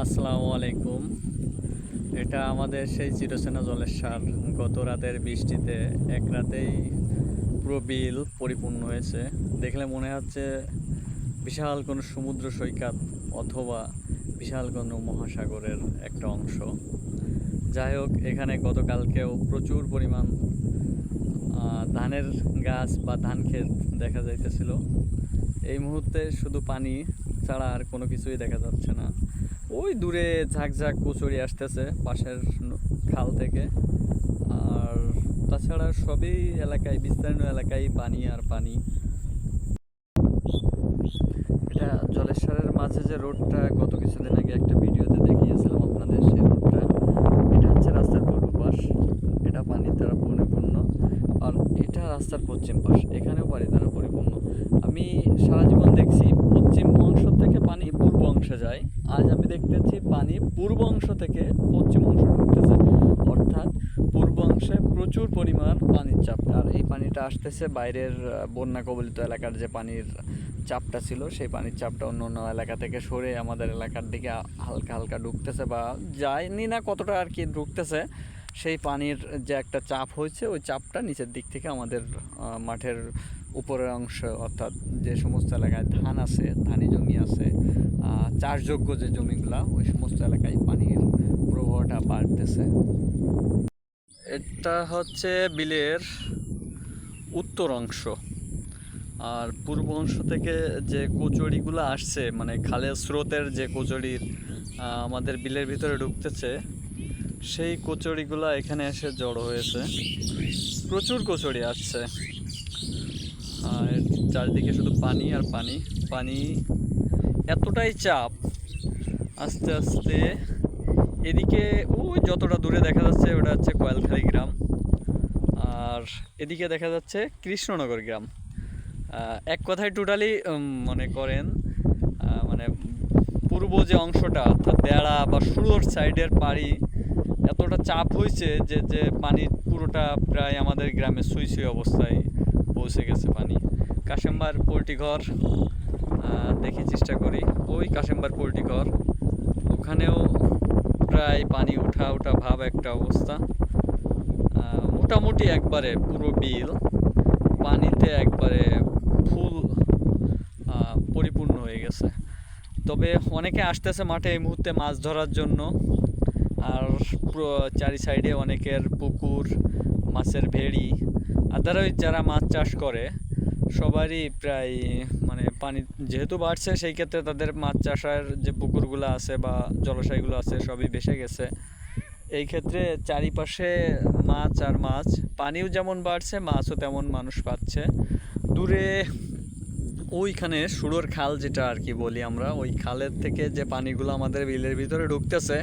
আসসালামু আলাইকুম। এটা আমাদের সেই চিরচেনা জলের সার। গত রাতের বৃষ্টিতে এক রাতেই পুরো বিল পরিপূর্ণ হয়েছে। দেখলে মনে হচ্ছে বিশাল কোনো সমুদ্র সৈকত অথবা বিশাল কোনো মহাসাগরের একটা অংশ। যাই হোক, এখানে গতকালকেও প্রচুর পরিমাণ ধানের গাছ বা ধান ক্ষেত দেখা যাইতেছিল। এই মুহূর্তে শুধু পানি ছাড়া আর কোনো কিছুই দেখা যাচ্ছে না। ওই দূরে ঝাঁকঝাঁক কচুরি আসতেছে পাশের খাল থেকে। আর তাছাড়া সবই এলাকায়, বিস্তীর্ণ এলাকায় পানি আর পানি। এটা জলেশ্বরের মাঝে যে রোডটা গত কিছুদিন আগে একটা ভিডিওতে দেখিয়েছিলাম আপনাদের, সেই রোডটা এটা হচ্ছে রাস্তার পূর্ব পাশ। এটা পানি দ্বারা পরিপূর্ণ। আর এটা রাস্তার পশ্চিম পাশ, এখানেও পানি দ্বারা পরিপূর্ণ। আমি সারা জীবন দেখছি পশ্চিম অংশ থেকে পানি পূর্ব অংশে যায়। আজ আমি দেখতেছি পানি পূর্ব অংশ থেকে পশ্চিম অংশ ঢুকতেছে, অর্থাৎ পূর্ব অংশে প্রচুর পরিমাণ পানির চাপ। আর এই পানিটা আসতেছে বাইরের বন্যা কবলিত এলাকার যে পানির চাপটা ছিল, সেই পানির চাপটা অন্য অন্য এলাকা থেকে সরে আমাদের এলাকার দিকে হালকা হালকা ঢুকতেছে, বা যায়নি না কতটা আর কি ঢুকতেছে। সেই পানির যে একটা চাপ হয়েছে, ওই চাপটা নিচের দিক থেকে আমাদের মাঠের উপরের অংশ, অর্থাৎ যে সমস্ত এলাকায় ধান আছে, ধানি জমি আছে, চাষযোগ্য যে জমিগুলা, ওই সমস্ত এলাকায় পানির প্রবাহটা বাড়তেছে। এটা হচ্ছে বিলের উত্তর অংশ। আর পূর্ব অংশ থেকে যে কচুরিগুলো আসছে, মানে খালের স্রোতের যে কচুরির আমাদের বিলের ভিতরে ঢুকতেছে, সেই কচুরিগুলো এখানে এসে জড়ো হয়েছে। প্রচুর কচুরি আসছে, আর চারিদিকে শুধু পানি আর পানি পানি। এতটাই চাপ, আস্তে আস্তে এদিকে ওই যতটা দূরে দেখা যাচ্ছে ওটা হচ্ছে কয়েলখালী গ্রাম, আর এদিকে দেখা যাচ্ছে কৃষ্ণনগর গ্রাম। এক কথায় টোটালি মনে করেন, মানে পূর্ব যে অংশটা অর্থাৎ দেড়া বা সুরোর সাইডের পাড়ি এতটা চাপ হয়েছে যে যে পানি পুরোটা প্রায় আমাদের গ্রামে সুই সুই অবস্থায় পৌঁছে গেছে পানি। কাশেমবার পোল্ট্রি ঘর, দেখি চেষ্টা করি, ওই কাশেমবার পোল্ট্রি ঘর, ওখানেও প্রায় পানি উঠা উঠা ভাব একটা অবস্থা। মোটামুটি একবারে পুরো বিল পানিতে একবারে ফুল পরিপূর্ণ হয়ে গেছে। তবে অনেকে আসতেছে মাঠে এই মুহূর্তে মাছ ধরার জন্য। আর চারি সাইডে অনেকের পুকুর, মাছের ভেড়ি, আদারওয়াইজ যারা মাছ চাষ করে সবারই প্রায় মানে পানি যেহেতু বাড়ছে, সেই ক্ষেত্রে তাদের মাছ চাষের যে পুকুরগুলো আছে বা জলাশয়গুলো আছে সবই ভেসে গেছে। এই ক্ষেত্রে চারিপাশে মাছ আর মাছ, পানিও যেমন বাড়ছে মাছও তেমন মানুষ পাচ্ছে। দূরে ওইখানে সুরোর খাল যেটা আর কি বলি আমরা, ওই খালের থেকে যে পানিগুলো আমাদের বিলের ভিতরে ঢুকতেছে,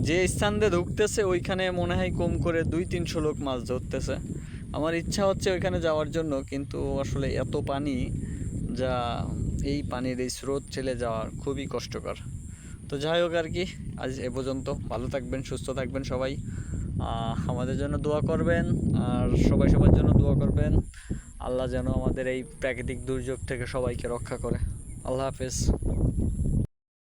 যে স্থান দিয়ে ঢুকতেছে ওইখানে মনে হয় কম করে 200-300 লোক মাছ ধরতেছে। আমার ইচ্ছা হচ্ছে ওইখানে যাওয়ার জন্য, কিন্তু আসলে এত পানি, যা এই পানির এই স্রোত ঠেলে যাওয়ার খুবই কষ্টকর। তো যাই হোক আর কি, আজ এ পর্যন্ত। ভালো থাকবেন, সুস্থ থাকবেন সবাই, আমাদের জন্য দোয়া করবেন, আর সবাই সবার জন্য দোয়া করবেন। আল্লাহ যেন আমাদের এই প্রাকৃতিক দুর্যোগ থেকে সবাইকে রক্ষা করে। আল্লাহ হাফেজ।